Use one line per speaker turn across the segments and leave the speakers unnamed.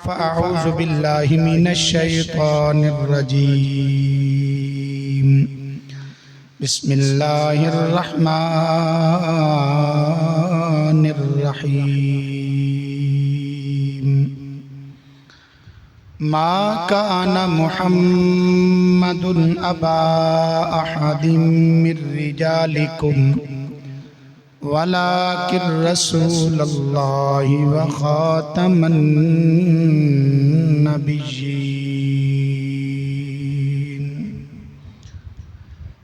فأعوذ بالله من الشيطان الرجيم بسم الله الرحمن الرحيم ما كان محمد أبا أحد من رجالكم ولكن رسول الله وخاتم النبيين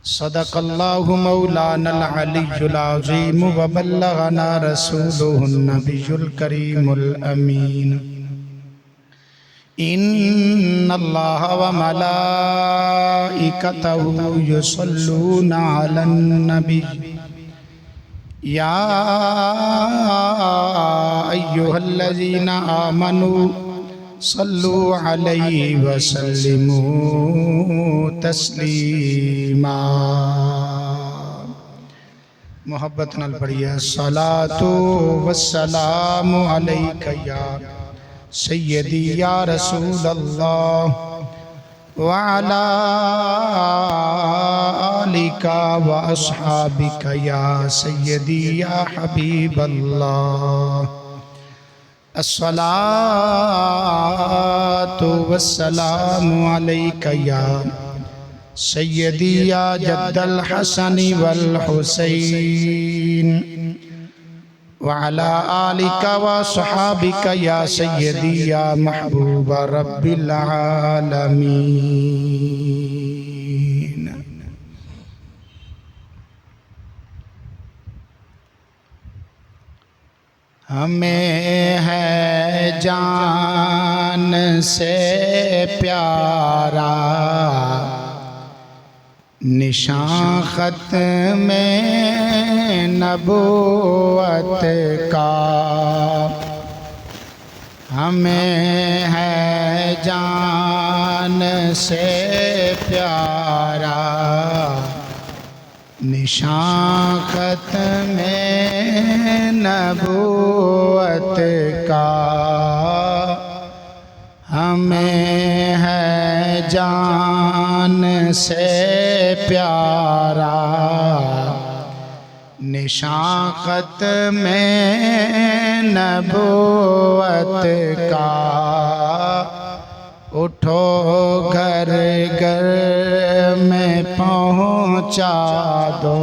صدق الله مولانا العلي العظيم وبلغنا رسوله النبي الكريم الأمين إن الله وملائكته يصلون على النبي يا أيها الذين آمنوا صلوا عليه وسلموا تسليما محبت نال پڑھیے الصلاة والسلام عليك يا سيدي يا رسول الله وعلى آلك وأصحابك يا سيدي يا حبيب الله الصلاة والسلام عليك يا سيدي يا جد الحسن والحسين وعلى آلك وصحابك يا سيدي يا محبوب رب العالمين ہمیں ہے جان سے پیارا نشان ختم نبوت کا ہمیں ہے جان سے پیارا نشان ختم نبوت کا ہمیں ہے جان سے پیارا نشان ختم نبوت کا اٹھو گھر گھر میں پہنچا دو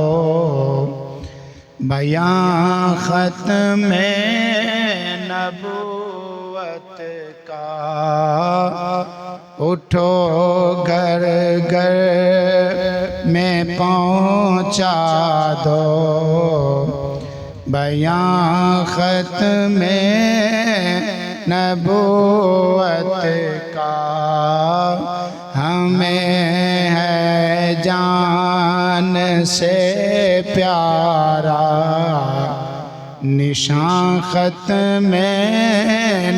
بیان ختم نبوت کا اٹھو گھر گھر میں پہنچا دو بیان ختم نبوت کا ہمیں ہے جان سے پیارا نشان ختم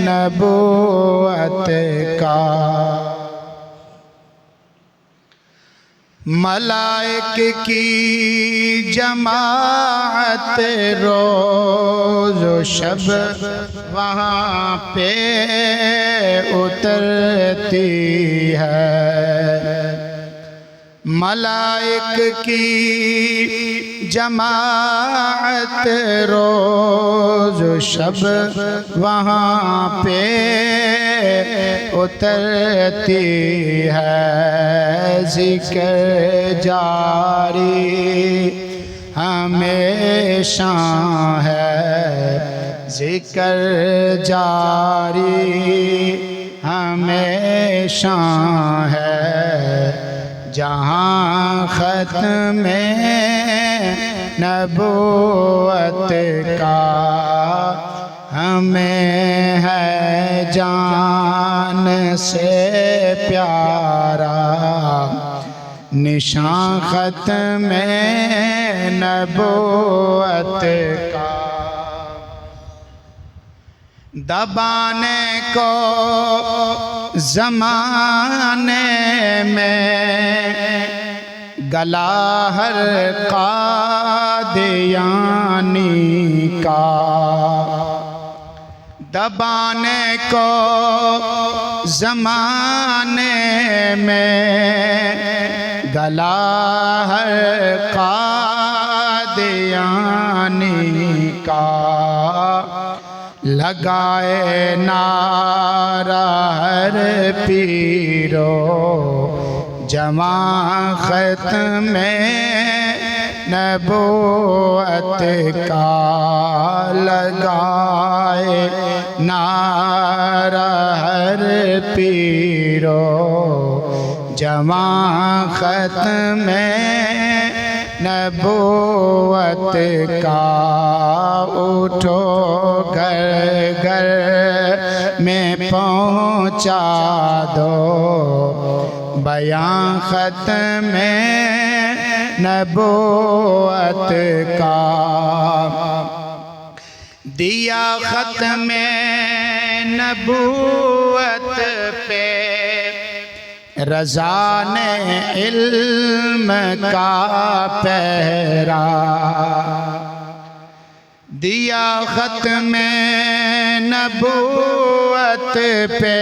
نبوت کا ملائک کی جماعت روز و شب وہاں پہ اترتی ہے ملائک کی جماعت روز و شب وہاں پہ اترتی ہے ذکر جاری ہمیشہ ہے ذکر جاری ہمیشہ ہے جہاں ختم نبوت کا ہمیں ہے جان سے پیارا نشان ختم نبوت کا دبانے کو زمانے میں گلا ہر قادیانی کا دبانے کو زمانے میں گلا ہے قادیانی کا، لگائے نعرہ ہر پیرو جمع ختم نبوت کا، لگائے نعرہ ہر پیرو جمع ختم نبوت کا، اٹھو گھر گھر میں پہنچا دو بیان ختم نبوت کا، دیا ختم نبوت پہ رضا نے علم کا پہرا، دیا ختم نبوت پہ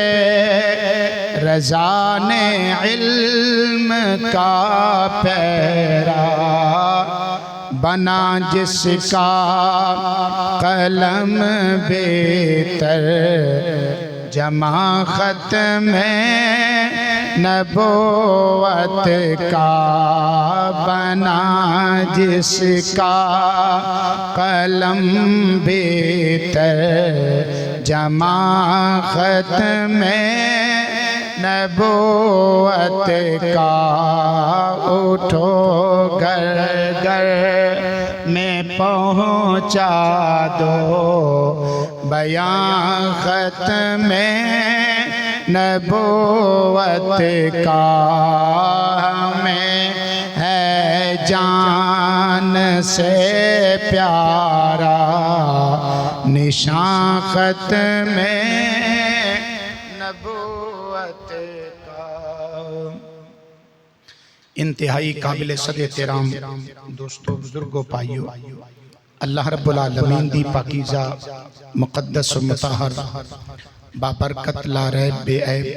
رضا نے علم کا پہرا، بنا جس کا قلم بہتر جمع ختم نبوت کا، بنا جس کا قلم بہتر جمع ختم نبوت کا، اٹھو گھر گھر میں پہنچا دو بیان ختم نبوت کا، ہمیں ہے جان سے پیارا نشان ختم نبوت کا۔ انتہائی قابل صد احترام دوستو، بزرگوں، پائیو، اللہ رب العالمین دی پاکیزہ مقدس و مطہر بابرکت لا ریب بے عیب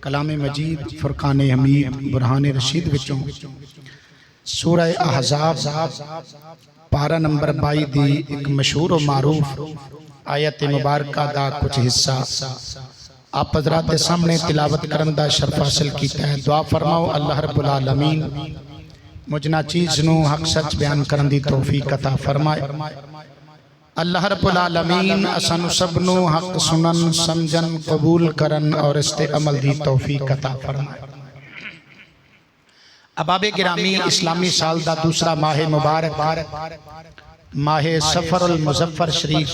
کلام مجید فرقان حمید برہان رشید وچوں سورہ احزاب پارہ نمبر 22 دی ایک مشہور و معروف آیت مبارکہ دا کچھ حصہ آپ حضرات کے سامنے تلاوت کرندہ شرف حاصل کیتا ہے۔ دعا فرماؤ اللہ رب العالمین مجھنا چیز نو حق سچ بیان کرندی توفیق عطا فرمائے۔ اللہ رب العالمین اسانو سبنو حق سنن سمجھن قبول کرن اور عمل دی توفیق عطا فرمائے۔ احباب گرامی، اسلامی سال دا دوسرا ماہ مبارک ماہ سفر المظفر شریف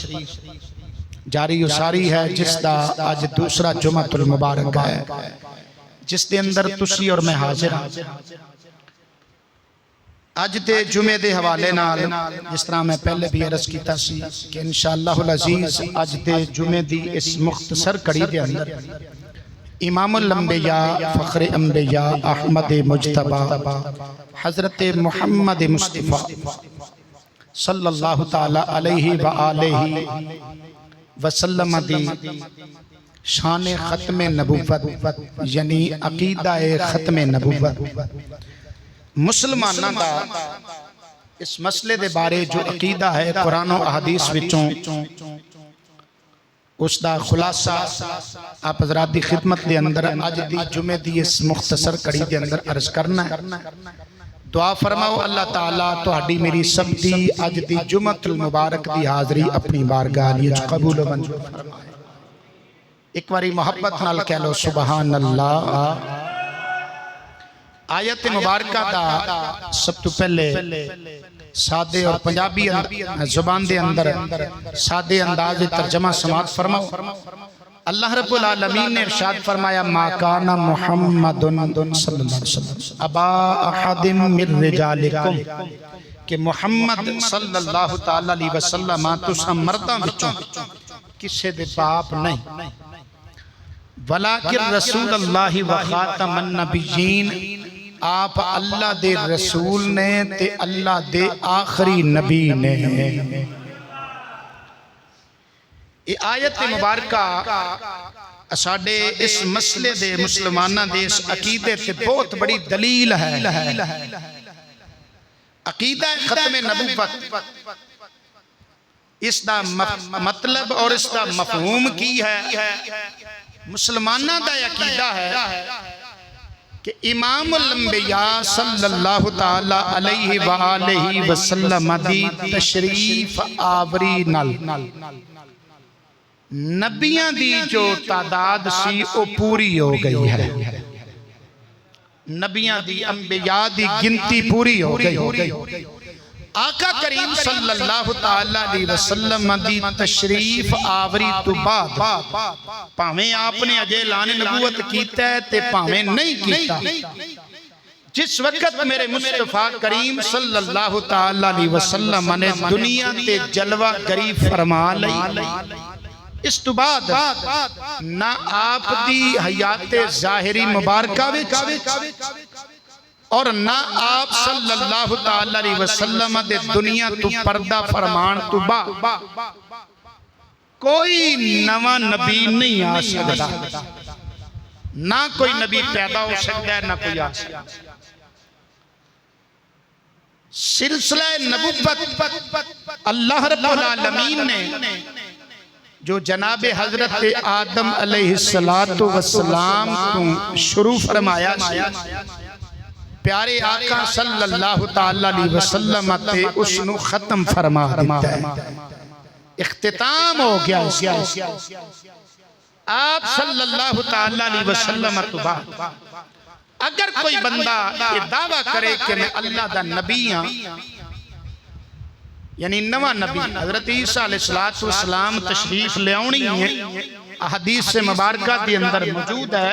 جاری و ساری ہے، جس دا آج دوسرا جمعہ المبارک ہے، جس دے اندر تسی اور میں حاضر ہوں۔ آج دے جمعے دے حوالے نال جس طرح میں پہلے بھی عرض کیتا سی کہ انشاءاللہ العزیز آج دے جمعے دی اس مختصر کڑی دے اندر امام الانبیاء فخر انبیاء احمد مجتبی حضرت محمد مصطفیٰ صلی اللہ تعالی علیہ وآلہ وسلم دی شان ختم نبوت یعنی عقیدہ ختم نبوت مسلمانہ دا اس مسئلے دے بارے جو عقیدہ ہے قرآن و احادیث وچوں اس دا خلاصہ آپ حضرات دی خدمت دے اندر آج دی جمعے دی اس مختصر کڑی دے اندر عرض کرنا ہے۔ دعا فرماؤ اللہ تعالیٰ تو ہڈی میری سب دی آج دی جمعہ المبارک دی حاضری اپنی بارگاہ لیے قبول و منظور فرمائے۔ ایک باری محبت نال کہہ لو سبحان اللہ۔ آیت مبارکہ دا سب تو پہلے سادے اور پنجابی زبان دے اندر سادے انداز ترجمہ سماعت فرماؤ۔ اللہ رب العالمین نے ارشاد فرمایا ما کان محمد صلی اللہ علیہ وسلم ابا احد من رجالکم کہ محمد صلی اللہ علیہ وسلم تسا مرداں وچوں کسے دے باپ نہیں، ولیکن رسول اللہ و خاتم النبیین آپ اللہ دے رسول نے تے اللہ دے آخری نبی نے۔ یہ آیت مبارکہ ساڈے اس مسئلے دے مسلماناں دے اس عقیدے تے بہت بڑی دلیل ہے۔ عقیدہ ختم نبوت، اس دا مطلب اور اس دا مفہوم کی ہے؟ مسلماناں دا عقیدہ ہے کہ امام الانبیاء صلی اللہ تعالی علیہ وآلہ وسلم دی تشریف آوری نال نبیاں دی جو تعداد سی وہ پوری ہو گئی ہے، نبیاں دی انبیاء دی گنتی پوری ہو گئی۔ آقا کریم صلی اللہ تعالی علیہ وسلم دی تشریف آوری تو بعد پاویں آپ نے اجے اعلان نبوت کیتا ہے تے پاویں نہیں کیتا، جس وقت میرے مصطفیٰ کریم صلی اللہ تعالی علیہ وسلم نے دنیا تے جلوہ گری فرما لئی، اس تو بعد نہ آپ دی حیات ظاہری مبارکہ وچ اور نہ آپ صلی اللہ تعالی علیہ وسلم دے دنیا تو پردہ فرمان تو بعد کوئی نواں نبی نہیں آ سکتا، نہ کوئی نبی پیدا ہو سکتا ہے نہ کوئی آ سکتا۔ سلسلہ نبوت اللہ رب العالمین نے جو جناب حضرت آدم علیہ السلام کو شروع فرمایا، پیارے آقا صلی اللہ تعالی علیہ وسلم تے اس نو ختم فرما دیتا ہے، اختتام ہو گیا اس کا۔ آپ صلی اللہ تعالی علیہ وسلم تو بعد اگر کوئی بندہ یہ دعویٰ کرے کہ میں اللہ دا نبی ہاں، یعنی نواں نبی، حضرت عیسیٰ علیہ السلام تشریف لے آنی ہے، حدیث سے مبارکہ کے اندر موجود ہے،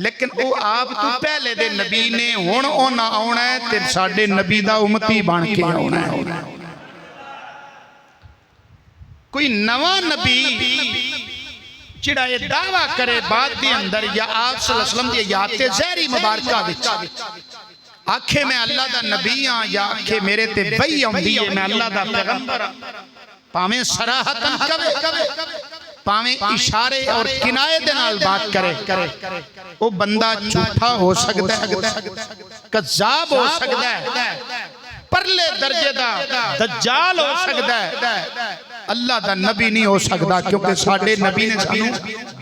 لیکن وہ آپ تو پہلے دے نبی نے ہون اونا آنا ہے تے ساڑھے نبی دا امتی بان کے آنا ہے۔ کوئی نواں نبی چڑا یہ دعویٰ کرے بعد دے اندر یا آپ صلی اللہ علیہ وسلم دی یاد ظہری مبارکہ وچ آنکھیں میں اللہ دا نبی ہاں یا آنکھیں میرے تے بھئی ہوندی ہے میں اللہ دا پیغمبر ہاں، پاویں صراحتاً کبے پاویں اشارے اور کنایے دے نال بات کرے، وہ بندہ جھوٹا ہو سکتا ہے، کذاب ہو سکتا ہے، پرلے درجے دا دجال ہو سکتا ہے، اللہ دا نبی نہیں ہو سکتا، کیونکہ ساڑھے نبی نے سانو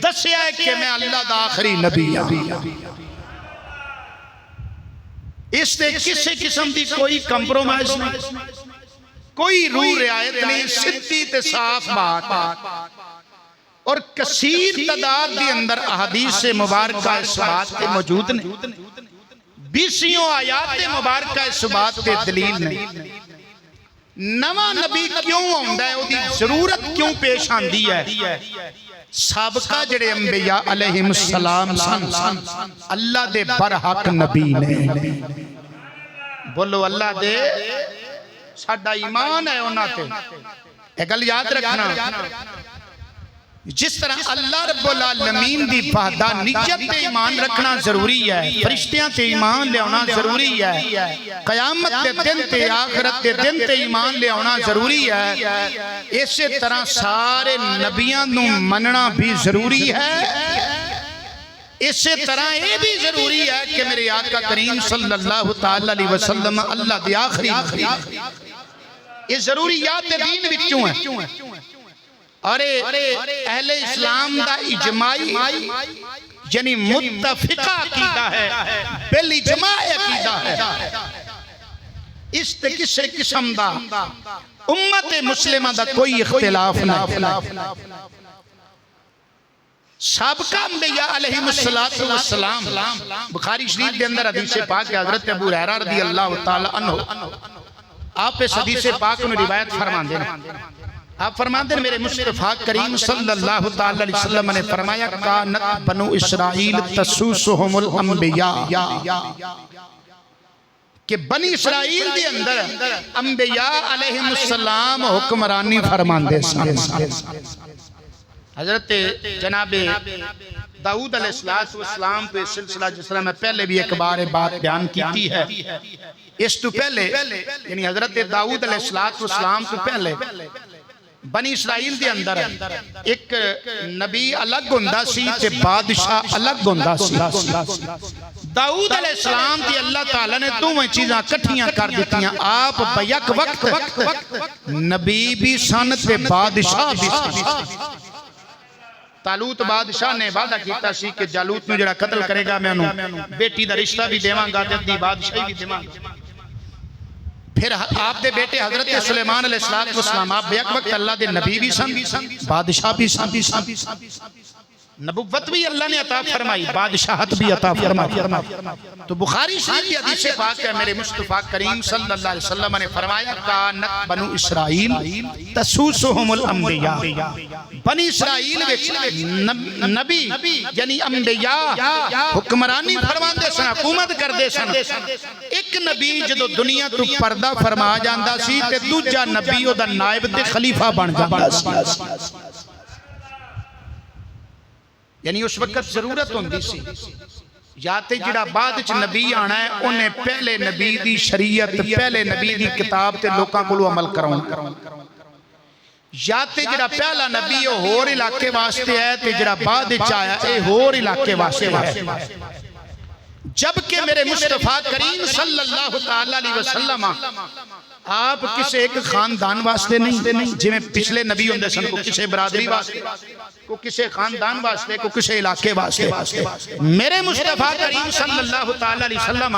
دسیا ہے کہ میں اللہ دا آخری نبی ہوں۔ اس نے کسی قسم دی کوئی کمپرومائز نہیں، کوئی روح رعایت نہیں، سدھی تے صاف بات، اور کثیر تعداد کے اندر احادیث مبارکہ اس بات کے موجود نہیں، بیسیوں آیات مبارکہ اس بات کے دلیل نہیں۔ نواں نبی کیوں آندا ہے، وہ دی ضرورت کیوں پیش آندی ہے؟ سابقہ جڑے انبیاء علیہ السلام سن، اللہ دے برحق نبی نے، بولو اللہ دے ساڈا ایمان ہے انہاں تے، ایک گل یاد رکھنا، جس طرح اللہ رب العالمین دی وحدانیت تے ایمان رکھنا ضروری ہے، فرشتیاں تے ایمان لے آنا ضروری ہے، قیامت تے دن تے آخرت تے دن تے ایمان لے آنا ضروری ہے، اسی طرح سارے نبیاں نو مننا بھی ضروری ہے، اسی طرح یہ بھی ضروری ہے کہ میرے آقا کریم صلی اللہ تعالی علیہ وسلم اللہ دی آخری نبی، یہ ضروریات دین وچوں ہے۔ اور اہل اسلام دا اجماعی یعنی متفقہ عقیدہ ہے، بالاجماع عقیدہ ہے، اس تے کسی قسم دا امت مسلمہ دا کوئی اختلاف نہیں۔ سابقہ انبیاء علیہ السلام، بخاری شریف کے اندر حدیث پاک حضرت ابو ہریرہ رضی اللہ تعالی عنہ آپ اس حدیث پاک میں روایت فرمان دینا، آپ فرماتے ہیں میرے مصطفیٰ کریم صلی اللہ تعالی علیہ وسلم نے فرمایا کانت بنو اسرائیل تسوسہم الانبیاء، کہ بنی اسرائیل دی اندر انبیاء علیہ السلام حکمرانی فرمان دے سن۔ حضرت جناب داؤد علیہ السلام پہ سلسلہ جس طرح میں پہلے بھی ایک بار بات بیان کیتی ہے، اس تو پہلے یعنی حضرت داؤد علیہ السلام تو پہلے بنی اسرائیل دے اندر ایک نبی الگ ہوندا سی تے بادشاہ الگ ہوندا سی داؤد علیہ السلام دی اللہ تعالیٰ نے دوویں چیزاں کٹھیاں کر دیتیاں آپ بیک وقت نبی بھی سن تے بادشاہ بھی سن طالوت بادشاہ نے وعدہ کیتا سی کہ جالوت نو جڑا قتل کرے گا میں انہوں بیٹی دا رشتہ بھی دیواں گا تے دی بادشاہی بھی دیواں گا پھر آپ دے بیٹے حضرت سلیمان علیہ السلام آپ بیک وقت اللہ دے نبی بھی سن بادشاہ بھی سن نبوت بھی اللہ نے عطا فرمائی بادشاہت بھی عطا فرمائی تو بخاری شریف کی حدیث پاک ہے میرے مصطفیٰ کریم صلی اللہ علیہ وسلم نے فرمایا کانت بنو اسرائیل تسوسہم الانبیاء بنی اسرائیل نبی یعنی انبیاء حکمرانی فرماندے سن حکومت کردے سن ایک نبی جدو دنیا تو پردہ فرما جاندہ سی تے دوجا نبی او دا نائب تے خلیفہ بن جاندہ سی یعنی اس وقت ضرورت ہوندی سی یا تے جڑا بعد چ نبی آنا ہے انہیں پہلے نبی دی شریعت پہلے نبی دی کتاب تے لوکاں کولو عمل کراؤں یا تے جڑا پہلا نبی ہور علاقے واسطے ہے تے جڑا بعد چ آیا اے ہور علاقے واسطے ہے جبکہ میرے مصطفیٰ کریم صلی اللہ علیہ وسلم آپ کسے ایک خاندان واسطے نہیں جو میں پچھلے نبی ہوندے سن کو کسے برادری واسطے کو کسے خاندان واسطے کو کسے علاقے واسطے میرے مصطفیٰ کریم صلی اللہ علیہ وسلم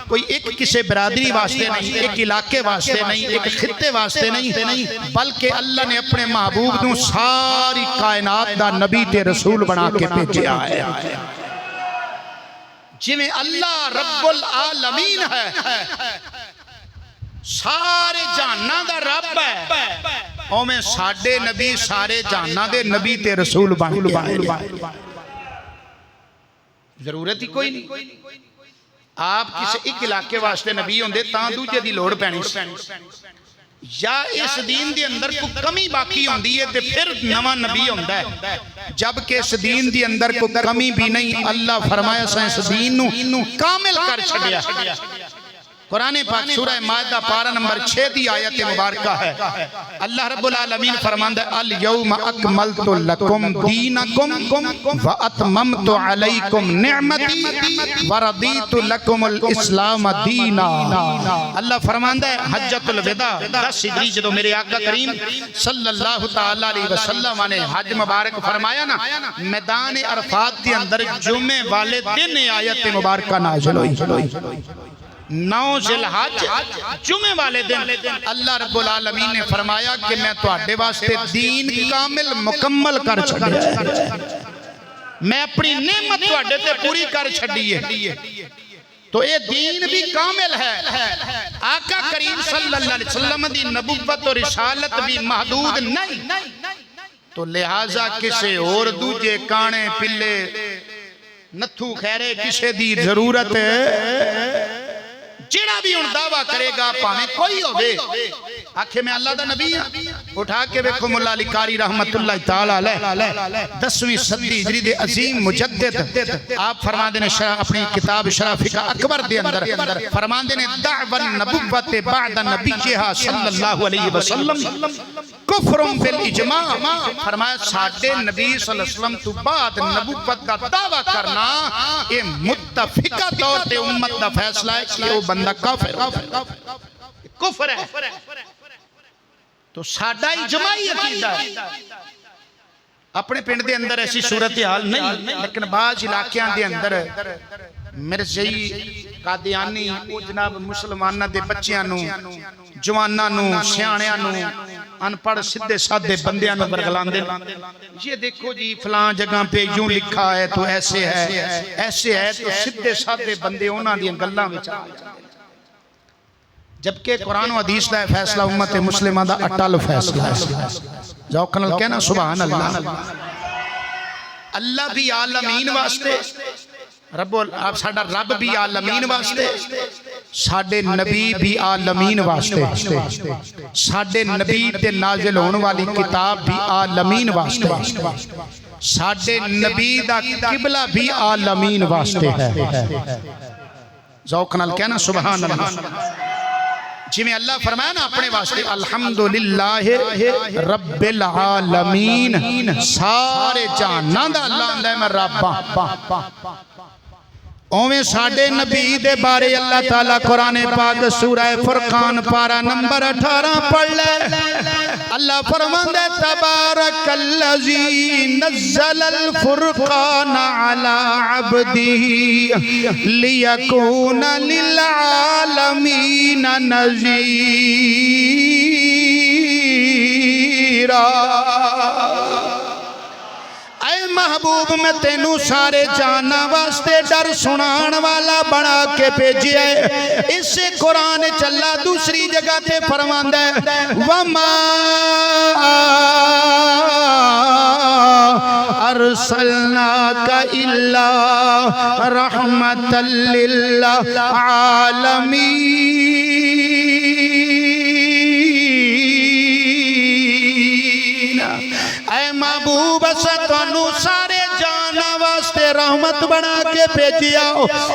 کوئی ایک کسے برادری واسطے نہیں ایک علاقے واسطے نہیں ایک خطے واسطے نہیں بلکہ اللہ نے اپنے محبوب نو ساری کائنات دا نبی تے رسول بنا کے بھیجا ہے جویں اللہ رب العالمین ہے سارے جہاناں دا رب ہے او میں ساڈے نبی سارے جہاناں دے نبی تے رسول بن کے آئے ضرورت ہی کوئی نہیں آپ کسی ایک علاقے واسطے نبی ہوندے تاں دوجے دی لوڑ پینی یا اس دین دے اندر کو کمی باقی ہوندی ہے تے پھر نواں نبی ہوندا ہے جبکہ اس دین دے اندر کو کمی بھی نہیں اللہ فرمایا سا اس دین نو کامل کر چھڑیا قرآن پاک سورہ مائدہ پارہ نمبر 6 دی آیت مبارکہ ہے اللہ رب العالمین فرماندہ الیوم اکملت لکم دینکم واتممت علیکم نعمتی وردیت لکم الاسلام دینا اللہ فرماندہ ہے حجت الوداع 10 ہجری جدو میرے آقا کریم صلی اللہ علیہ وسلم نے حج مبارک فرمایا نا میدان عرفات کے اندر جمعے والے دن آیت مبارکہ نازل ہوئی 9 ذی الحج جمعے والے دن اللہ رب العالمین نے فرمایا کہ میں تواڈے واسطے دین کامل مکمل کر چھڈیا ہے میں اپنی نعمت تواڈے تے پوری کر چھڈی ہے تو اے دین بھی کامل ہے آقا کریم صلی اللہ علیہ وسلم دی نبوت اور رسالت بھی محدود نہیں تو لہٰذا کسے اور دوجے کانے پلے نتھو خیرے کسے دی ضرورت ہے جڑا بھی ان دعویٰ کرے گا پاہمیں کوئی ہوئے آنکھیں میں اللہ دا نبی ہیں اٹھا کے بیکھو مولا علی قاری رحمت اللہ تعالیٰ علیہ 10ویں صدی ہجری دے عظیم مجدد آپ فرما دینے اپنی کتاب شرح فقہ اکبر دے اندر فرما دینے دعوی النبوت بعد نبیہا صلی اللہ علیہ وسلم کفرم بالاجماع فرمایا ساڑھے نبی صلی اللہ علیہ وسلم تو بعد نبوت کا دعویٰ کرنا یہ متفقہ طور تے امت دا فیصلہ ہے کہ وہ بندہ کفر ہے تو ساڑھا اجماعی عقیدہ ہے اپنے پنڈ دے اندر ایسی صورتحال نہیں لیکن بعض علاقیاں دے اندر مرزئی قادیانی جناب مسلمانہ دے بچیاں نو جوانہ نو سیانیاں نو انپڑھ سدھے سادھے بندیاں نو برگلان دے یہ دیکھو جی فلان جگہ پہ یوں لکھا ہے تو ایسے ہے تو سدھے سادھے بندے ہونا دیا گلہ میں چاہا جبکہ قرآن و حدیث دا فیصلہ امت مسلمہ دا اٹال فیصلہ ہے جاؤ کنال کہنا سبحان اللہ اللہ بھی عالمین واسطے آپ ساڑھا رب بھی عالمین واسطے ساڑھے نبی بھی عالمین واسطے ساڑھے نبی تے نازل ہونے والی کتاب بھی عالمین واسطے ساڑھے نبی دا قبلہ بھی عالمین واسطے ہے ذوق نال کہنا سبحان اللہ جی میں اللہ فرمایا نا اپنے واسطے الحمدللہ رب العالمین سارے جہاناں دا اللہ آندا ہے میں رب ہاں اویں ساڈے نبی دے بارے اللہ تعالیٰ قرآن پاک سورہ فرقان پارہ نمبر 18 پڑھ لے اللہ فرماندے تبارک الذی نزل الفرقان علی عبدہ لیکون للعالمین نذیرا محبوب میں تینوں سارے جانا واسطے ڈر سنان والا بنا کے بھیجیا ہے اس سے قرآن چلا دوسری جگہ تے فرماندا ہے وما ارسلناک الا رحمتا للعالمین اے محبوب ستانو سارے جانا واسطے رحمت بنا کے بھیجیا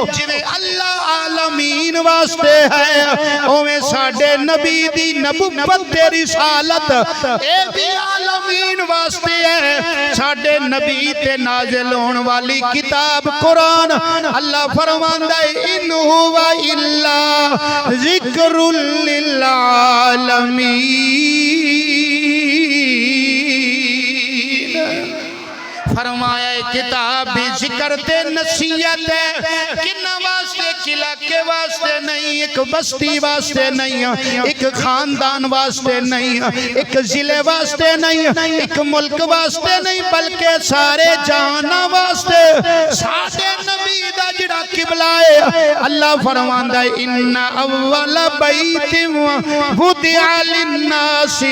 جویں اللہ عالمین واسطے ہے اویں ساڈے نبی دی نبوت تے رسالت اے بھی عالمین واسطے ہے ساڈے نبی تے نازل ہون والی کتاب قرآن اللہ فرماندا ہے ان هو الا ذکر للعالمین فرمایا کتاب بھی ذکر تے نصیحت ہے کنہ واسطے علاقے واسطے نہیں ایک بستی واسطے نہیں ایک خاندان واسطے نہیں ایک ضلع واسطے نہیں ایک ملک واسطے نہیں بلکہ سارے جہاں واسطے سارے نبی دا جڑا قبلہ ہے اللہ فرماندا ہے ان اول بیت وضع للناس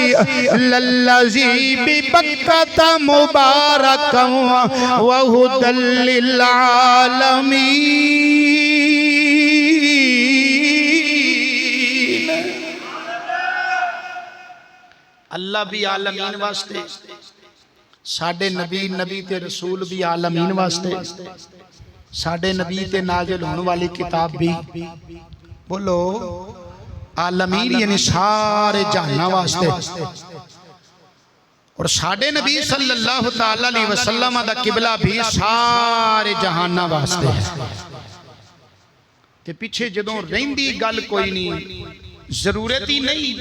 للذی ببکۃ مبارکا وہدی للعالمین اللہ بھی عالمین واسطے ساڈے نبی تے رسول بھی عالمین واسطے ساڈے نبی تے نازل ہونے والی کتاب بھی بولو عالمین یعنی سارے جہاں واسطے اور ساڈے نبی صلی اللہ تعالیٰ علیہ وسلم دا قبلہ بھی سارے جہانہ واسطے ہے تے پیچھے جدوں رہندی گل کوئی نہیں ضرورت ہی نہیں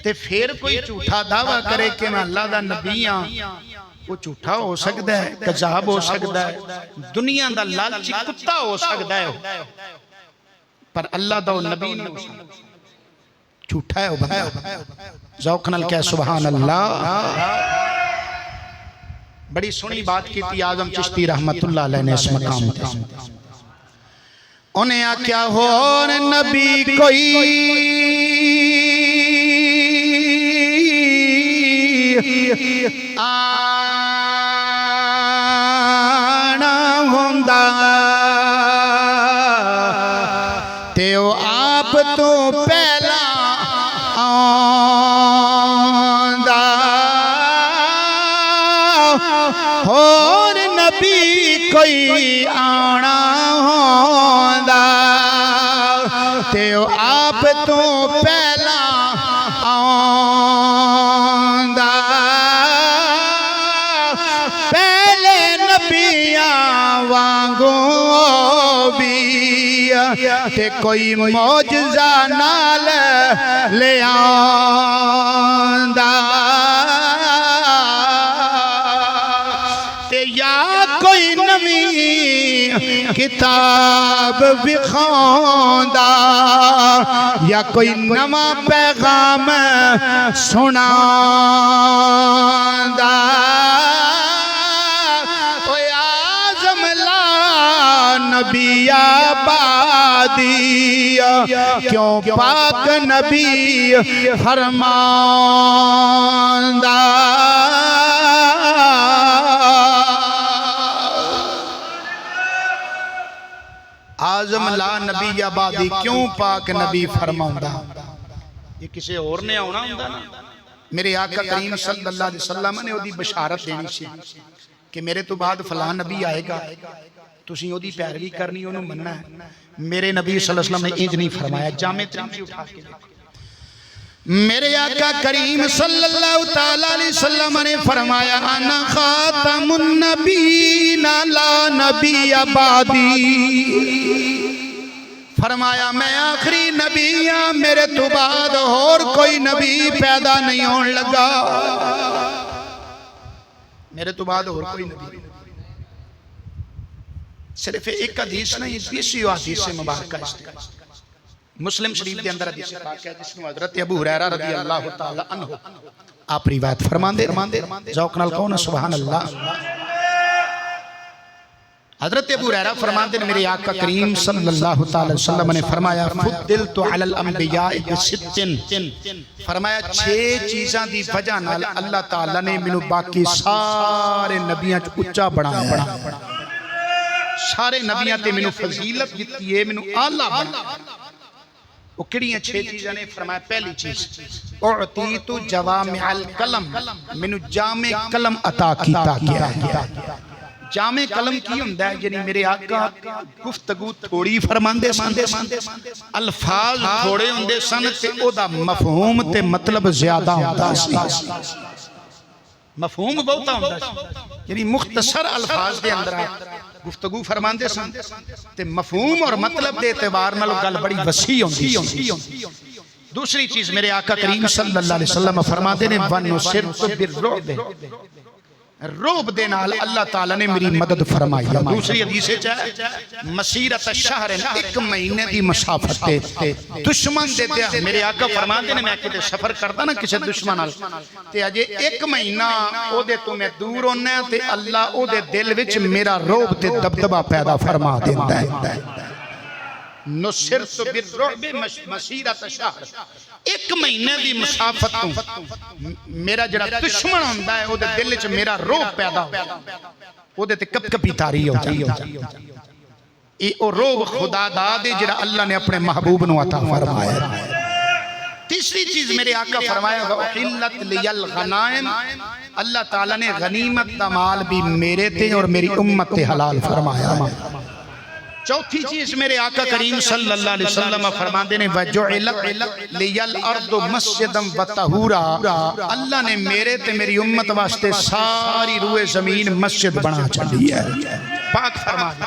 تے پھر کوئی جھوٹا دعویٰ کرے کہ میں اللہ دا نبی ہاں وہ جھوٹا ہو سکتا ہے کذاب ہو سکتا ہے دنیا دا لالچی کتا ہو سکتا ہے پر اللہ دا نبی نہیں ہو سکتا جھوٹا ہے وہ بندہ ذوق نال کہہ سبحان اللہ بڑی سنی بات کی تھی اعظم چشتی رحمت اللہ علیہ نے اس مقام تے انہیں آکیا ہو نبی کوئی آنا ہوندا تے وہ آپ تو پہلا آندا اور نبی کوئی آنا ہوندا تے وہ آپ تو پہلا آندا پہلے نبیاں وانگوں بھی تے کوئی معجزہ نال لے آندا تے یا کوئی نویں کتاب بخوندا یا کوئی نواں پیغام سناندا نبی آبادی کیوں پاک نبی فرماندہ اعظم لا نبی آبادی کیوں پاک نبی فرماندہ یہ کسی اور نے آنا ہوندہ نا میرے آقا کریم صلی اللہ علیہ وسلم نے وہ دی بشارت دینی سی کہ میرے تو بعد فلاں نبی آئے گا تُسی وہ دی پیروی کرنی انہوں مننا ہے میرے نبی صلی اللہ علیہ وسلم نے انج نہیں فرمایا جامع ترمذی اٹھا کے میرے آقا کریم صلی اللہ تعالی علیہ وسلم نے فرمایا انا خاتم النبیین لا نبی بعدی، فرمایا میں آخری نبی ہاں، میرے تو بعد اور کوئی نبی پیدا نہیں ہون لگا، میرے تو بعد اور کوئی نبی۔ صرف ایک حدیث نہیں، 20 حدیث مبارکہ استعمال مسلم شریف کے اندر حدیث پاک ہے جس میں حضرت ابو ہریرہ رضی اللہ تعالی عنہ آپ روایت فرماندے، ذوق نال کہو نا سبحان اللہ۔ حضرت ابو ہریرہ فرماندے نے میرے آقا کریم صلی اللہ تعالی وسلم نے فرمایا فضلت علی الانبیاء بست، فرمایا 6 چیزاں دی وجہ نال اللہ تعالی نے مینوں باقی سارے نبیاں چ اونچا بنایا، سارے نبیاں تے مینوں فضیلت دتی ہے، مینوں اعلی بنایا۔ وہ کڑیاں 6 چیزاں نے فرمایا پہلی چیز اعطیت جوامع الکلم، مینوں جامع کلم عطا کیتا گیا ہے۔ جامع کلم کی ہوندا ہے یعنی میرے آقا گفتگو تھوڑی فرماندے سن، الفاظ تھوڑے ہوندے سن تے او دا مفہوم تے مطلب زیادہ ہوندا سی، مفہوم بہت ہوندا سی، یعنی مختصر الفاظ دے اندر گفتگو فرماندے سن تے مفہوم اور مطلب دے اعتبار نال گل بڑی وسیع ہوندی۔ دوسری چیز میرے آقا کریم صلی اللہ علیہ وسلم فرماتے نے وَنُصِرْتُ بِالرُّعْبِ، روب دے نال اللہ تعالیٰ نے میری مدد فرمائی۔ دوسری حدیث ہے مسیرت شہر، 1 مہینے دی مسافت تے دشمن دے دیا میرے آقا فرماتے نے میں کتے سفر کرتا نا کسی دشمن نال تے اجے 1 مہینہ او دے تو میں دور ہونا تے اللہ او دے دل وچ میرا روب تے دبدبہ پیدا فرما دیتا ہے۔ نصرت بالرعب مسیرت شہر، 1 مہینے دی مسافت تو میرا جڑا دشمن ہوندا ہے او دے دل وچ میرا روب پیدا ہو، او دے تے کپ کپی تاری ہو جاتی، اے او روب خدا دا دے جڑا اللہ نے اپنے محبوب نو عطا فرمایا۔ تیسری چیز میرے آقا فرمایا وَأُحِلَّتْ لِيَ الْغَنَائِمْ، اللہ تعالیٰ نے غنیمت دا مال بھی میرے تے اور میری امت تے حلال فرمایا۔ چوتھی چیز میرے آقا کریم صلی اللہ علیہ وسلم فرماندے نے وَجُعِلَتْ لِيَ الْأَرْضُ مَسْجِدًا وَطَہُورًا، اللہ نے میرے تے میری امت واسطے ساری روئے زمین مسجد بنا چلی ہے، پاک فرما دی۔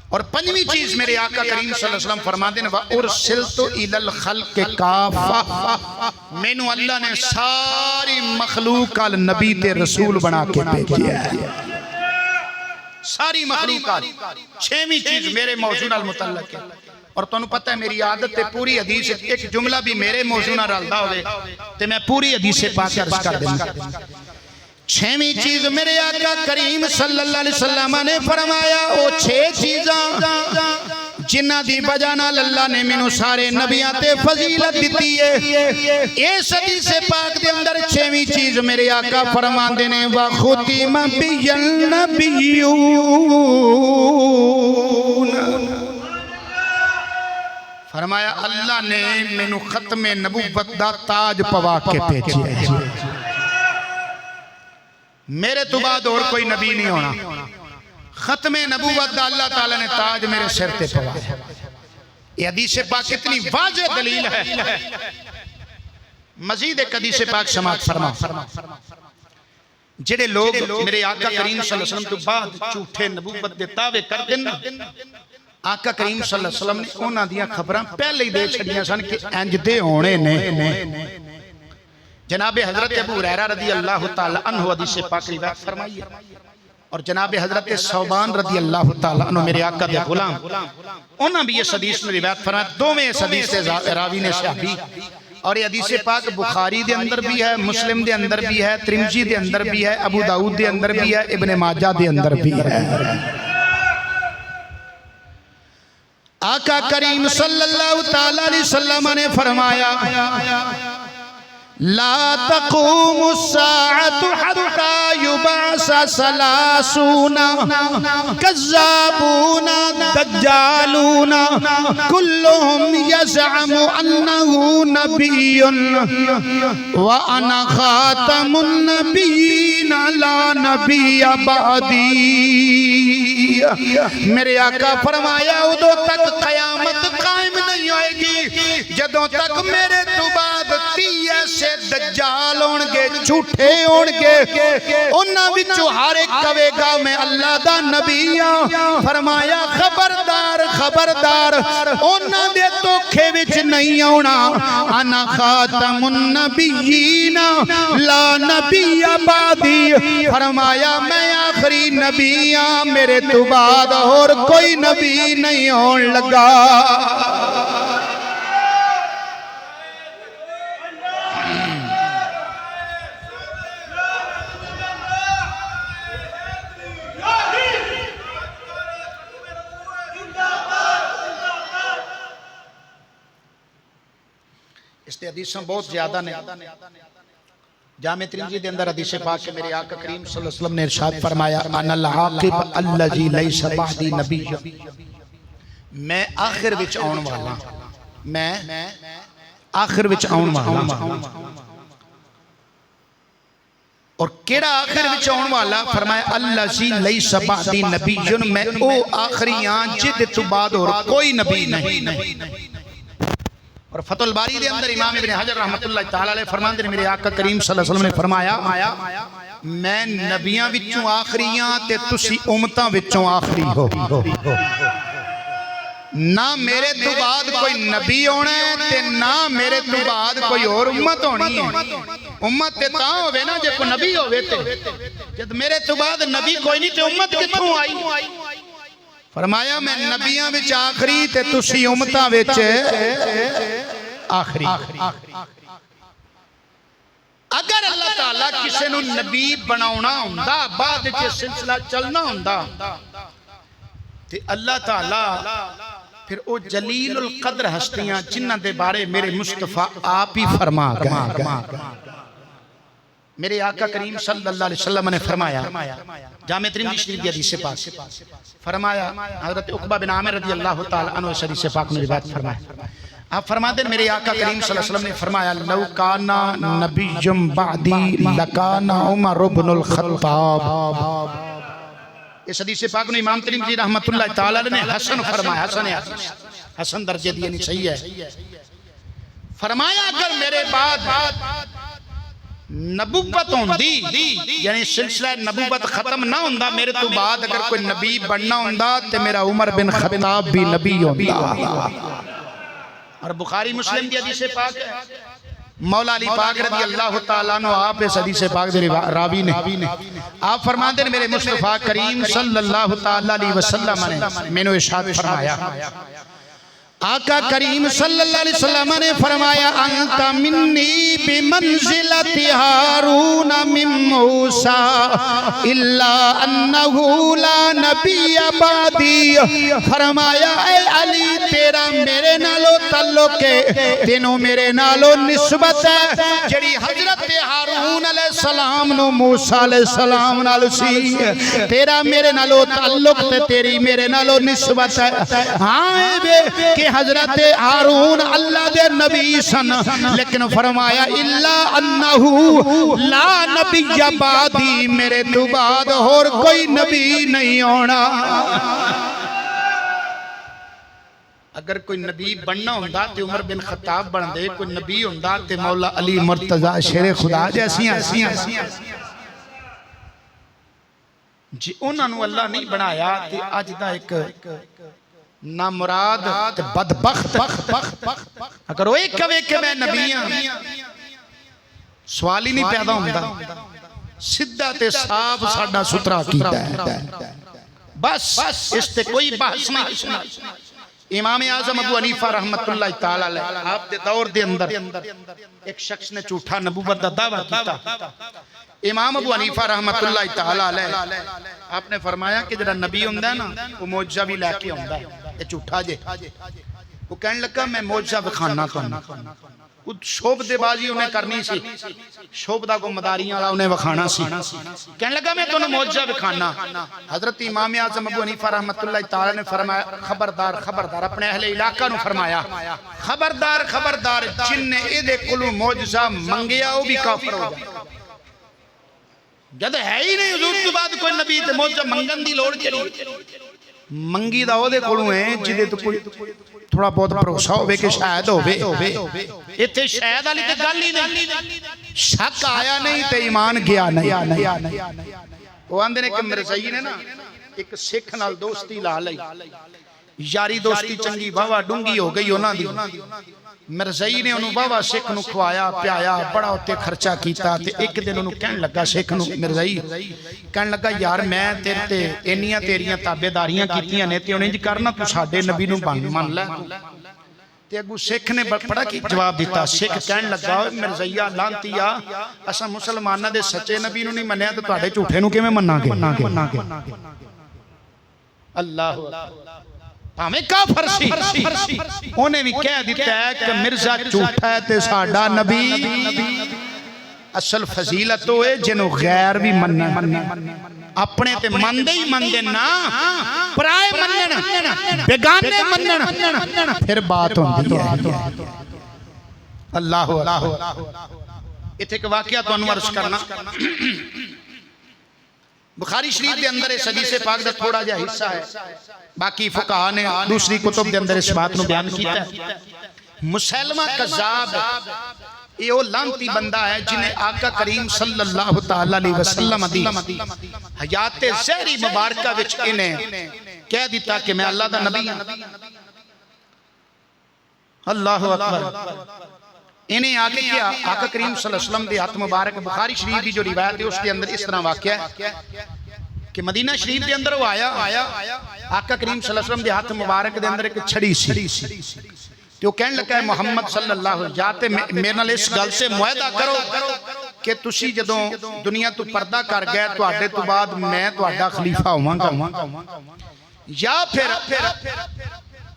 اور 5ویں چیز میرے آقا کریم صلی اللہ علیہ وسلم فرماندے نے وَأُرْسِلْتُ إِلَى الْخَلْقِ كَافَّةً، میں نو اللہ نے ساری مخلوق کا نبی تے رسول بنا کے بھیجا ہے، ساری مخلوقات۔ 6ویں چیز میرے موضوع نال متعلق ہے، اور تانوں پتہ ہے میری عادت ہے پوری حدیث ایک جملہ بھی میرے موضوع نال رلدا ہوئے تے میں پوری حدیث پاک عرض کر دوں۔ 6ویں چیز میرے آقا کریم صلی اللہ علیہ وسلم نے فرمایا وہ 6 چیزاں جنہ دی وجہ نال اللہ نے مینوں سارے نبیاں تے فضیلت دتی ہے۔ اس حدیث پاک دے اندر 6ویں چیز میرے آقا فرماندے نے وَخُتِمَ بِيَ النَّبِيُّونَ، فرمایا اللہ نے مینوں ختم نبوت دا تاج پوا کے بھیجا ہے، میرے تو بعد اور کوئی نبی نہیں ہونا، ختم نبوت دا اللہ تعالیٰ نے تاج میرے سر تے پوا ہے۔ یہ حدیث پاک اتنی واضح دلیل ہے۔ مزید ایک حدیث پاک سماعت فرما، جڑے لوگ میرے آقا کریم صلی اللہ علیہ وسلم تو بعد جھوٹے نبوت دے دعوے کر دینا، آقا کریم صلی اللہ علیہ وسلم نے انہاں دیاں خبراں پہلے ہی دے چھڑیاں سن کہ انج دے ہونے نے۔ جناب حضرت ابو ہریرہ رضی اللہ تعالی عنہ حدیث پاک روایت فرمائی ہے، اور جناب حضرت ثوبان رضی اللہ تعالی عنہ میرے آقا دے غلام، انہاں بھی اس حدیث میں روایت فرمایا، دوویں اس حدیث سے راوی نے صحابی، اور یہ حدیث پاک بخاری دے اندر بھی ہے، مسلم دے اندر بھی ہے، ترمذی دے اندر بھی ہے، ابو داؤد دے اندر بھی ہے، ابن ماجہ دے اندر بھی ہے۔ آقا کریم صلی اللہ تعالی علیہ وسلم نے فرمایا لا تقوم الساعة حتى يبعث 30 كذابون دجالون كلهم يزعم أنه نبي وأنا خاتم النبيين لا نبي بعدي۔ میرے آقا فرمایا ادو تک قیامت قائم نہیں ہوئے گی جدوں تک میرے تو بعد ایسے دجال ہون گے جھوٹے ہون گے انہاں وچوں ہر ایک کہے گا میں اللہ دا نبی ہاں فرمایا خبردار خبردار انہاں دے دھوکھے وچ نہیں آنا انا خاتم النبیین لا نبی بعدی فرمایا میں آخری نبی ہاں میرے تو بعد اور کوئی نبی نہیں ہون لگا اس حدیثاں بہت زیادہ نے جامع ترمذی دے اندر حدیث پاک کے میرے آقا کریم صلی اللہ علیہ وسلم نے ارشاد فرمایا انا العاقب الذی لیس بعدی نبی میں آخر وچ آن والا میں آخر وچ آن والا اور کیڑا آخر وچ آن والا فرمایا الذی لیس بعدی نبی میں او آخری ہاں جد تو بعد اور کوئی نبی نہیں اور فتح الباری دے اندر امام ابن حجر رحمت اللہ تعالی علیہ فرماندے نے میرے آقا کریم صلی اللہ علیہ وسلم نے فرمایا میں نبیاں وچوں آخریاں تے تسی امتاں وچوں آخری ہو نہ میرے تو بعد کوئی نبی ہونا ہے تے نہ میرے تو بعد کوئی اور امت ہونی ہے امت تے تاں ہوئے نا جے کوئی نبی ہوئے تے جب میرے تو بعد نبی کوئی نہیں تے امت کتھوں آئی فرمایا میں نبیاں وچ آخری تے تسی امتاں وچ آخری اگر اللہ تعالیٰ کسے نو نبی بناونا ہوندا بعد وچ سلسلہ چلنا ہوندا تے اللہ تعالیٰ پھر او جلیل القدر ہستیاں جنہ دے بارے میرے مصطفیٰ آپ ہی فرما گئے میرے آقا کریم صلی اللہ علیہ وسلم نے فرمایا جامع ترمذی شریف کی حدیث پاک فرمایا حضرت عقبہ بن عامر رضی اللہ تعالی عنہ اس حدیث پاک نے روایت فرمایا آپ فرماتے ہیں میرے آقا کریم صلی اللہ علیہ وسلم نے فرمایا لو کانا نبی بعدی لکانا عمر بن الخطاب اس حدیث پاک نے امام ترمذی رحمت اللہ تعالی نے حسن فرمایا حسن درجے دی یعنی صحیح ہے فرمایا اگر میرے بعد نبوت ہوندی یعنی سلسلہ نبوت ختم نہ ہوندا میرے تو بعد اگر کوئی نبی بننا ہوندا تے میرا عمر بن خطاب بھی نبی ہوندا اور بخاری مسلم کی حدیث پاک ہے مولا علی پاک رضی اللہ تعالیٰ عنہ آپ اس حدیث پاک دے راوی نے آپ فرماتے ہیں میرے مصطفیٰ کریم صلی اللہ تعالیٰ علیہ وسلم نے میں نے ارشاد فرمایا آقا کریم صلی اللہ علیہ وسلم نے فرمایا انت منی بمنزلت ہارون من موسیٰ الا انہو لا نبی بعدی فرمایا اے علی تیرا میرے نالو تعلق ہے تینوں میرے نالو نسبت ہے جڑی حضرت ہارون علیہ السلام نو موسیٰ علیہ السلام نالو سی تیرا میرے نالو تعلق تے تیری میرے نالو نسبت ہے ہاں بے کہ حضرت ہارون اللہ دے نبی سن لیکن فرمایا اللہ انہو لا نبی بعدی میرے تو بعد اور کوئی نبی نہیں ہونا اگر کوئی نبی بننا ہوندا تے عمر بن خطاب بن دے کوئی نبی ہوندا تے مولا علی مرتضی شیر خدا جیسیاں جی انہاں نو اللہ نہیں بنایا تے اج دا ایک نامراد تے بدبخت اگر وہ ایک کہے کہ میں نبی ہوں سوال ہی نہیں پیدا ہوندا سدھا تے صاف ساڈا ستھرا کیتا ہے بس اس تے کوئی بحث نہیں سنا امام اعظم ابو حنیفہ رحمت اللہ تعالی علیہ آپ دے دور دے اندر ایک شخص نے جھوٹا نبوت دا دعویٰ کیتا امام ابو حنیفہ رحمت اللہ تعالی علیہ آپ نے فرمایا کہ جڑا نبی ہوندا ہے نا وہ معجزہ بھی لے کے ہوندا ہے یہ جھوٹا جے وہ کہنے لگا میں معجزہ بکھانا کرنا خود شوب دے بازی انہیں کرنی سی شوب دا کو مداریاں والا انہیں بکھانا سی کہنے لگا میں تو معجزہ بکھانا حضرت امام اعظم ابو حنیفہ رحمت اللہ تعالی نے فرمایا خبردار خبردار اپنے اہل علاقہ نو فرمایا خبردار خبردار جن نے ایدے کلو معجزہ منگیا وہ بھی کافر ہو جائے جد ہے ہی نہیں حضور تو بعد کوئی نبی تے معجزہ منگن دی لوڑ چلی منگی دا او دے کولوں ہے جدے تو کوئی تھوڑا بہت بھروسہ ہوئے کہ شاید ہوئے اتنے شاید والی تے گل ہی نہیں شک آیا نہیں تے ایمان گیا نہیں وہ آندے نے کہ مرزائی نے نا ایک سکھ نال دوستی لا لئی یاری دوستی چنگی واہ ڈونگی ہو گئی انہاں دی مرزائی نے انہوں واہ سکھ نو کھوایا پیایا بڑا ہوتے خرچہ کیتا تے ایک دن انہوں کہن لگا سکھ نو مرزائی کہن لگا یار میں تیرے تے انیاں تیریاں تابعداریاں کیتیاں نے تے انہیں جی کرنا تو ساڈے نبی نو من لے تے اگو سکھ نے بڑا کی جواب دیتا سکھ کہن لگا مرزائیہ لانتیا اسا مسلمانہ دے سچے نبی نو نہیں منیا تو تواڈے جھوٹے نو کیویں مننا گے اللہ ہمیں کافر سی انہیں بھی کہہ دیتا ہے کہ مرزا جھوٹا ہے تے ساڈا نبی اصل فضیلت تو ہے جنہوں غیر بھی مننا اپنے تے مندے ہی مندے نا پرائے مننا بیگانے مننا پھر بات ہوندی ہے اللہ اتھے کہ واقعہ تو انو عرض کرنا بخاری شریف دے اندر اس حدیث پاک دا تھوڑا جا حصہ ہے باقی فقہ نے دوسری کتب دے اندر اس بات نو بیان کیتا ہے مسلمہ کذاب یہ وہ لانتی بندہ ہے جنہیں آقا کریم صلی اللہ تعالی علیہ وسلم دی حیات زہری مبارکہ وچ انہیں کہہ دیتا کہ میں اللہ دا نبی ہوں اللہ اکبر انہیں آگے کیا آقا کریم صلی اللہ علیہ وسلم دے ہاتھ مبارک بخاری شریف دی جو روایت ہے اس کے اندر اس طرح واقعہ ہے کہ مدینہ شریف دے اندر وہ آیا آقا کریم صلی اللہ علیہ وسلم دے ہاتھ مبارک دے اندر ایک چھڑی سی تو وہ کہنے لگا ہے محمد صلی اللہ علیہ وسلم جاتے میرے نال اس گل سے معاہدہ کرو کہ تسی جدوں دنیا تو پردہ کر گئے تو آڈے تو بعد میں تو آڈا خلیفہ ہوں گا یا پھر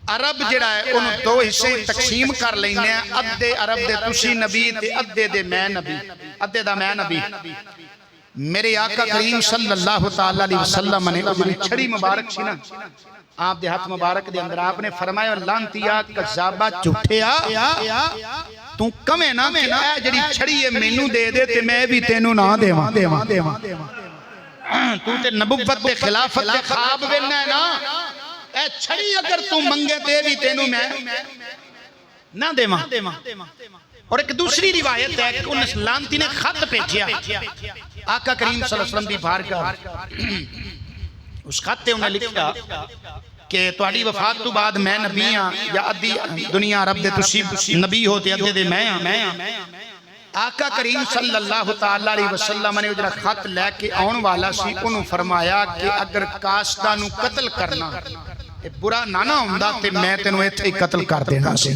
عرب جڑا ہے انہوں دو حصے تقسیم کر لینے ہیں ادھے عرب دے تسی نبی تے ادھے دے میں نبی ادھے دا میں نبی میرے آقا کریم صلی اللہ تعالی علیہ وسلم نے چھڑی مبارک سی نا آپ دے ہاتھ مبارک دے اندر آپ نے فرمایا لانتیا کذابہ جھوٹیا تو کمیں نا کہ اے جڑی چھڑی ہے مینوں دے دے تے میں بھی تینوں نہ دیواں تو تے نبوت تے خلافت تے خواب وینا ہے نا اے چھڑی اگر تو منگے تے بھی تینوں میں نہ دیواں اور ایک دوسری روایت ہے کہ انس لانتی نے خط بھیجیا آقا کریم صلی اللہ علیہ وسلم دی بارگاہ اس خط تے انہیں لکھا کہ تواڈی وفات تو بعد میں نبی ہاں یا ادھی دنیا رب دے تسی نبی ہوتے ادھے دے میں ہاں آقا کریم صلی اللہ تعالی علیہ وسلم نے جڑا خط لے کے آن والا سی انہوں فرمایا کہ اگر کاشتہ نو قتل کرنا برا نانا ہوندا تے میں تینوں ایتھے ہی قتل کر دینا سی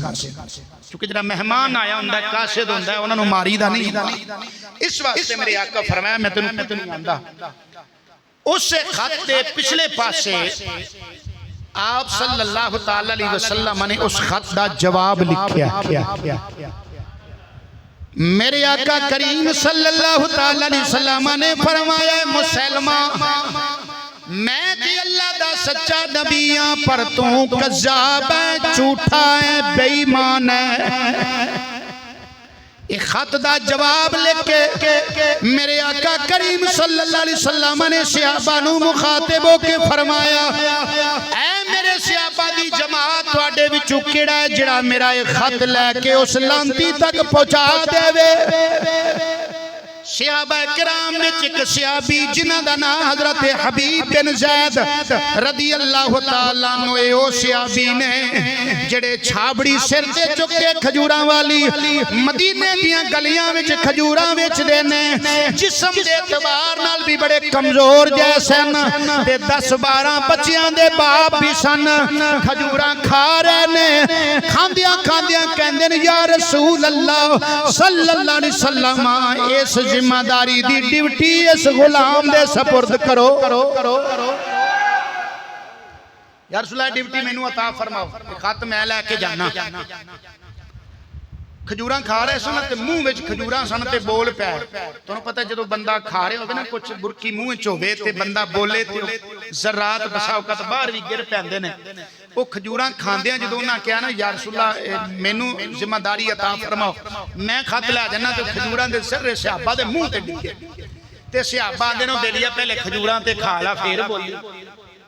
چونکہ جڑا مہمان آیا ہوندا ہے قاصد ہوندا ہے انہاں نوں ماری دا نہیں اس واسطے میرے آقا فرمایا میں تینوں نہیں آندا اس خط دے پچھلے پاسے آپ صلی اللہ تعالی علیہ وسلم نے اس خط دا جواب لکھیا میرے آقا کریم صلی اللہ تعالی علیہ وسلم نے فرمایا مسلمہ میں تے اللہ دا سچا نبی ہاں پر تو کذاب ہے جھوٹا ہے بے ایمان ہے ایک خط دا جواب لکھ کے میرے آقا کریم صلی اللہ علیہ وسلم نے صحابہ نو مخاطب ہو کے فرمایا اے میرے صحابہ دی جماعت تواڈے وچوں کیڑا ہے جڑا میرا ایک خط لے کے اس لانتی تک پہنچا دے وے صحابہ کرام میں ایک صحابی جنہ دا نام حضرت حبیب بن زید رضی اللہ تعالیٰ عنہ او صحابی نے جڑے چھابڑی سر دے چکے کھجوراں والی مدینے دیاں گلیاں وچ کھجوراں وچ دینے جسم دے اعتبار نال بھی بڑے کمزور جیسن تے 10-12 بچیاں دے باپ بھی سن کھجوراں کھا رہے نے کھاندیاں کہندے نے یا رسول اللہ صلی اللہ علیہ وسلم اس ذمہ داری دی ڈیوٹی اس غلام دے سپرد کرو یا رسول اللہ ڈیوٹی میں نو عطا فرماؤ خط میں لے کے جانا کھجوراں کھا رہے سن تے منہ وچ کھجوراں سن تے بول پے تانوں پتہ جدوں بندہ کھا رہے ہوے نا کچھ برکی منہ وچ ہوے تے بندہ بولے تے ذرات بسا اوقات باہر وی گر پیندے نے وہ کھجوراں کھاندیاں جدوں انہاں کہیا نا یا رسول اللہ مینوں ذمہ داری عطا فرماؤ میں خط لے جانا تے کھجوراں دے سر صحابہ دے منہ تے ڈگے تے صحابہ دے نو دے لیا پہلے کھجوراں تے کھا لا پھر بولی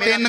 3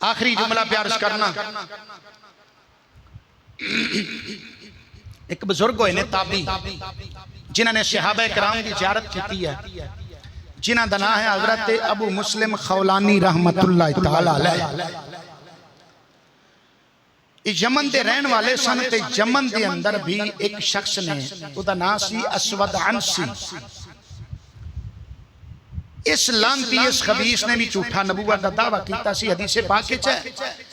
آخری جملہ پیارس کرنا، ایک بزرگ ہوئے نے تابعی جنہوں نے صحابہ کرام کی زیارت کی ہے، جنہوں کا نام ہے حضرت ابو مسلم خولانی رحمت اللہ تعالی علیہ۔ یمن دے رہن والے سن تے یمن دے اندر بھی ایک شخص نے او دا نام سی اسود عنسی۔ اس لانتی اس خبیث نے بھی جھوٹا نبوت دا دعویٰ کیتا سی۔ حدیث پاک وچ ہے،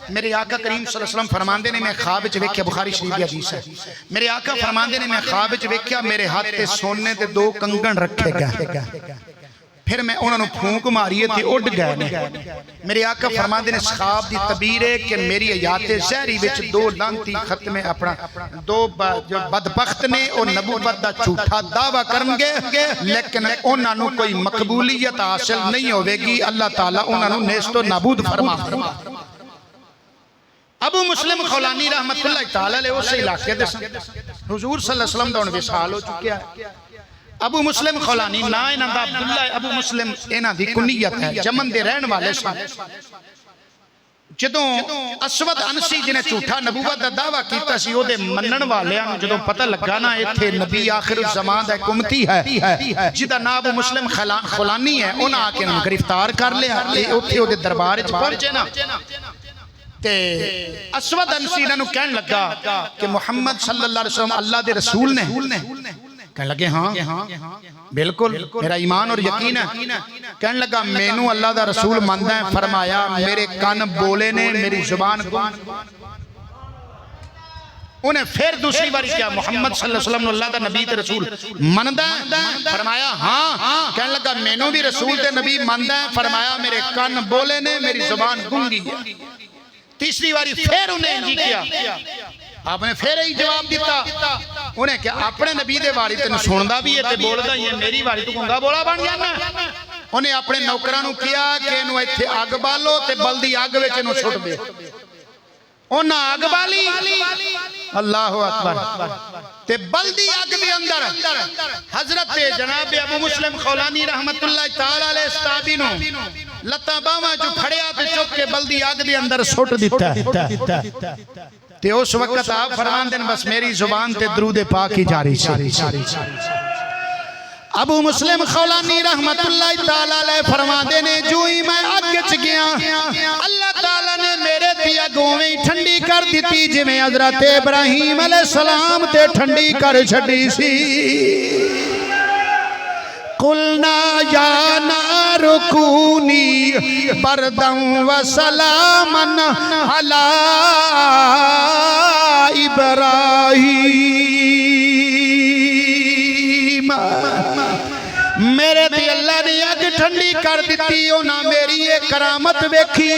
میرے آقا کریم صلی اللہ علیہ وسلم فرماندے نے میں خواب وچ ویکھیا، بخاری شریف کی حدیث ہے، میرے آقا فرماندے نے میں خواب وچ ویکھیا میرے ہاتھ تے سونے دے 2 کنگن رکھے گئے، پھر میں انہوں نے پھونک ماری تھی اڑ گئے۔ میرے آقا فرماندے نے خواب دی تعبیر ہے کہ میری حیات زہری وچ 2 لانتی ختم اپنا 2 بدبخت نے او نبوت دا جھوٹا دعویٰ کرنگے، لیکن انہاں نو کوئی مقبولیت حاصل نہیں ہوئے گی، اللہ تعالیٰ انہاں نو نیست و نابود فرما۔ ابو مسلم خولانی رحمت اللہ تعالیٰ لے اسے علاقے دے سن، حضور صلی اللہ علیہ وسلم دا ان وصال ہو چکے ہیں۔ ابو مسلم خولانی نا انہاں دا عبداللہ ابو مسلم انہاں دی کنیت ہے، یمن دے رہن والے سن۔ جدوں اسود عنسی جنہیں جھوٹا نبوت دا دعویٰ کیتا سی او دے منن والیاں جدوں پتہ لگا نا ایتھے نبی آخر الزمان دا ایک امتی ہے جدا نا ابو مسلم خولانی ہے، انہاں آ کے انہوں گرفتار کر لیا، اوتھے او دے دربار وچ پہنچے نا تے اسود عنسی انہوں کہن لگا کہ محمد صلی اللہ علیہ وسلم اللہ دے رسول نے؟ کہنے لگے ہاں بالکل میرا ایمان اور یقین ہے۔ کہنے لگا مینوں اللہ دا رسول ماندا ہے، فرمایا میرے کان بولے نے، میری زبان گنگ۔ انہیں پھر دوسری باری کیا محمد صلی اللہ علیہ وسلم اللہ دا نبی تے رسول ماندا ہے، فرمایا ہاں۔ کہنے لگا مینوں بھی رسول تے نبی ماندا ہے، فرمایا میرے کان بولے نے، میری زبان گنگی ہے۔ تیسری باری پھر انہیں جی کیا، آپ نے پھر ہی جواب دیتا، انہیں کیا اپنے نبی دے باری تے سندا بھی ہے تے بولدا ہی ہے، میری باری تو گنگا بولا بن جانا۔ انہیں اپنے نوکراں نو کیا کہ انہوں ایتھے آگ بالو تے بلدی آگ وچ انہوں چھٹ دے۔ انہاں آگ بالی، اللہ اکبر، تے بلدی آگ دے اندر حضرت جناب ابو مسلم خولانی رحمت اللہ تعالی علیہ استابی نو لتا باواں جو پھڑیا تے چک کے بلدی آگ دے اندر سٹ دیتا ہے۔ تے اس وقت آپ فرمان دیں بس میری زبان تے درود پاک ہی جاری سی۔ ابو مسلم خولانی رحمت اللہ تعالیٰ علیہ فرما دینے جو ہی میں آگے چگیا اللہ تعالیٰ نے میرے تی اگویں ٹھنڈی کر دیتی جی میں حضرت ابراہیم علیہ السلام تے ٹھنڈی کر چھڑی سی۔ قلنا یا نار کونی بردم و سلامن علی ابراہیم، میرے بھی اللہ نے آگ ٹھنڈی کر دیتی، اونا میری ایک کرامت ویکھی۔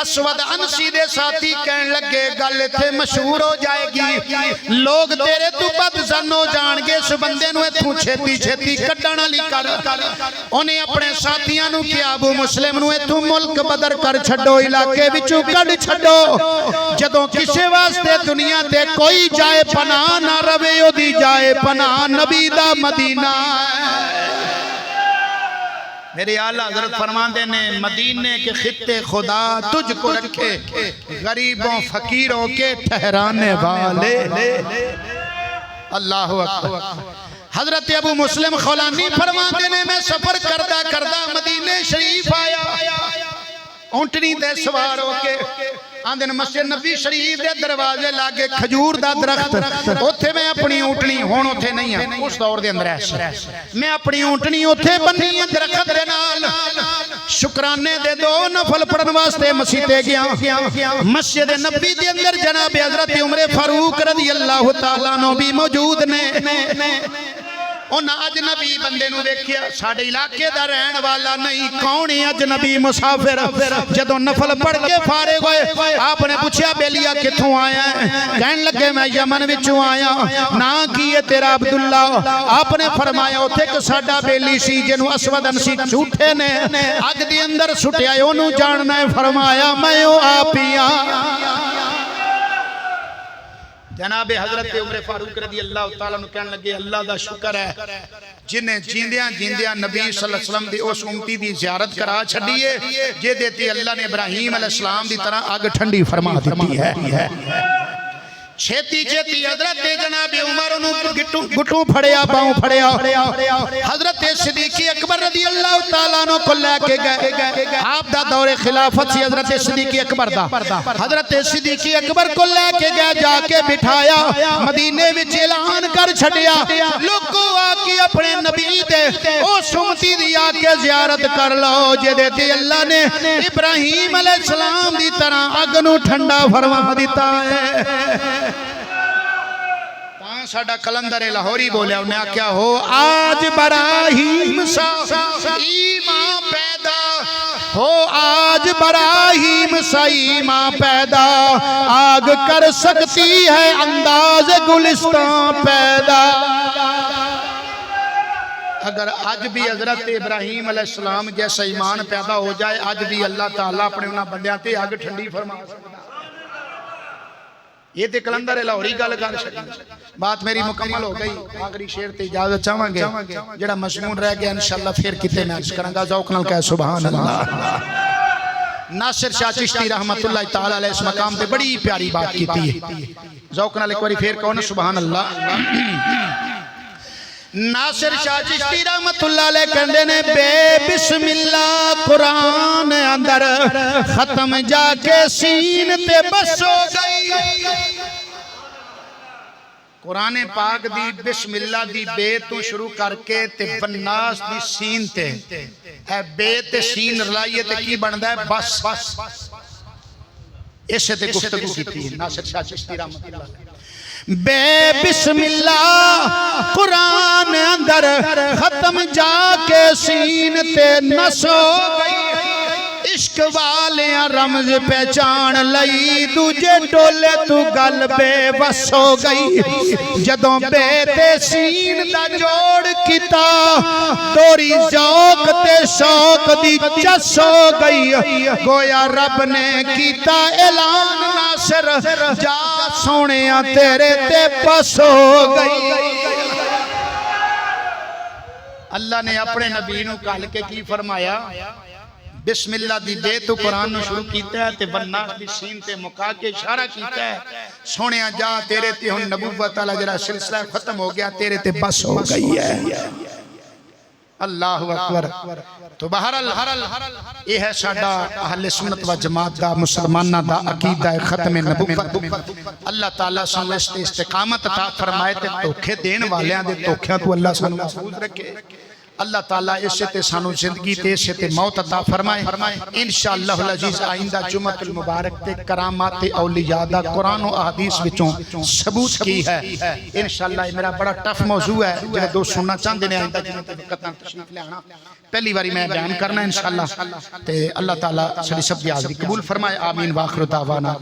اسود عنسی دے ساتھی کہن لگے گل تھے مشہور ہو جائے گی، لوگ تیرے تو بد زن ہو جانگے، اس بندے نوے تو چھتی چھتی کٹانا لی کر۔ انہیں اپنے ساتھیاں نو کیا ابو مسلم نوے تو ملک بدر کر چھڑو، علاقے بچو کڑ چھڑو، جدوں کسے واسطے دنیا تے کوئی جائے پناہ نہ روے، او دی جائے پناہ نبی دا مدینہ ہے۔ میرے اعلیٰ حضرت فرماندے نے مدینے کے خطے خدا تجھ کو رکھے، غریبوں فقیروں کے ٹھہرانے والے، اللہ اکبر۔ حضرت ابو مسلم خولانی فرماندے نے میں سفر کردہ کردہ مدینے شریف آیا، اونٹنی دے سوار ہو کے آندھن مسجد نبی شریف دے دروازے لاگے کھجور دا درخت، اوتھے میں اپنی اونٹنی ہون اوتھے نہیں ہے اس دور دے اندر ایسا، میں اپنی اونٹنی اوتھے بنی درخت دے نال شکرانے دے 2 نفل پڑھن واسطے مسجدے گیا۔ مسجد نبی دے اندر جناب حضرت عمر فاروق رضی اللہ تعالیٰ عنہ بھی موجود نے۔ انہاں اجنبی بندے نو دیکھیا، ساڑھے علاقے دا رہن والا نہیں، کونی اجنبی مسافر، جدوں نفل پڑھ کے فارغ ہوئے آپ نے پوچھا بیلیا کتھوں آیا ہے؟ کہن لگے میں یمن وچوں آیا، نا کیے تیرا عبداللہ؟ آپ نے فرمایا اوتھے کہ ساڈا بیلی سی جنوں اسود عنسی جھوٹے نے اگ دی اندر سٹیا اونوں جاننا ہے، فرمایا میں او آپ ہی ہاں۔ جناب حضرت عمر فاروق رضی اللہ تعالیٰ عنہ کہنے لگے اللہ دا شکر ہے جنہیں جیندیاں جیندیاں نبی صلی اللہ علیہ وسلم دی اس امتی دی زیارت کرا چھڑیے جے دیتی اللہ نے ابراہیم علیہ السلام دی طرح آگ ٹھنڈی فرما دیتی ہے چھیتی چھیتی حضرت جناب عمر انہوں گھٹوں پھڑیا باؤں پھڑیا حضرت صدیق اکبر رضی اللہ تعالیٰ عنہ کو لے کے گئے آپ دا دور خلافت سی حضرت صدیق اکبر دا حضرت صدیق اکبر کو لے کے گئے جا کے بٹھایا مدینے وچ اعلان کر چھڑیا لوگوں آکے اپنے نبی دے او سمتی دی آکے زیارت کر لو جے دیتی اللہ نے ابراہیم علیہ السلام دی طرح اگنو ٹھنڈا فرما دیتا ہے ساڑھا کلندر لاہوری بولے انہیں کیا ہو آج براہیم سا ایمان پیدا ہو آج براہیم سا ایمان پیدا آگ کر سکتی ہے انداز گلستان پیدا اگر آج بھی حضرت ابراہیم علیہ السلام جیسا ایمان پیدا ہو جائے آج بھی اللہ تعالیٰ اپنے انہاں بندیاں تے آگ ٹھنڈی فرما سکتا یہ تے کلندر لاہوری گل کر چھڑی بات میری مکمل ہو گئی آخری شعر تے اجازت چاہواں گے جڑا مضمون رہ گیا انشاءاللہ پھر کتے میں عرض کراں گا ذوق نال کہے سبحان اللہ ناصر شاہ چشتی رحمت اللہ تعالی علیہ اس مقام تے بڑی پیاری بات کیتی ہے ذوق نال ایک باری پھر کہو نا سبحان اللہ ناصر شاہ چشتی رحمت اللہ علیہ کہندے نے بے بسم اللہ قرآن اندر ختم جا کے سین تے بس ہو گئی قرآن پاک دی بسم اللہ دی بے تو شروع کر کے تے والناس دی سین تے اے بے تے سین رلائیے تے کی بندہ ہے بس اس سے تے گفتگو کی تھی ناصر شاہ چشتی رحمت اللہ علیہ بے بسم اللہ قرآن اندر ختم جا کے سین تے نس ہو گئی عشق والیاں رمز پہچان لئی دوجے ڈولے تو گل بے وس ہو گئی جدوں بے تے سین دا جوڑ کیتا توری ذوق تے شوق دی چس ہو گئی گویا رب نے کیتا اعلان ناصر جا سونیاں تیرے تے پس ہو گئی اللہ نے اپنے نبی نو کہل کے کی فرمایا بسم اللہ دی بے تو قرآن نو شروع کیتا ہے تے والناس دی سین تے مکا کے اشارہ کیتا ہے سونیاں جا تیرے تے ہن نبوت والا جڑا سلسلہ ختم ہو گیا تیرے تے بس ہو گئی ہے اللہ اکبر تو بہرحال یہ ہے ساڈا اہل سنت و جماعت دا مسلمانہ دا عقیدہ ختم نبوت اللہ تعالیٰ سانو اس استقامت عطا فرمائے تے دھوکے دین والیاں دے دھوکیاں تو اللہ سانو محفوظ رکھے اللہ تعالیٰ اس سے تے سانو زندگی تے اس سے تے موت عطا فرمائے انشاءاللہ العزیز آئندہ جمعۃ المبارک تے کرامات اولیاء دا قرآن و احادیث وچوں ثبوت کی ہے انشاءاللہ یہ میرا بڑا ٹف موضوع ہے جنہیں دو سننا چاہتے ہیں آئندہ جنہیں تے وقت تشریف لے آنا پہلی باری میں بیان کرنا انشاءاللہ تے اللہ تعالیٰ ساری سب دی حاضری قبول فرمائے آمین واخر دعوانا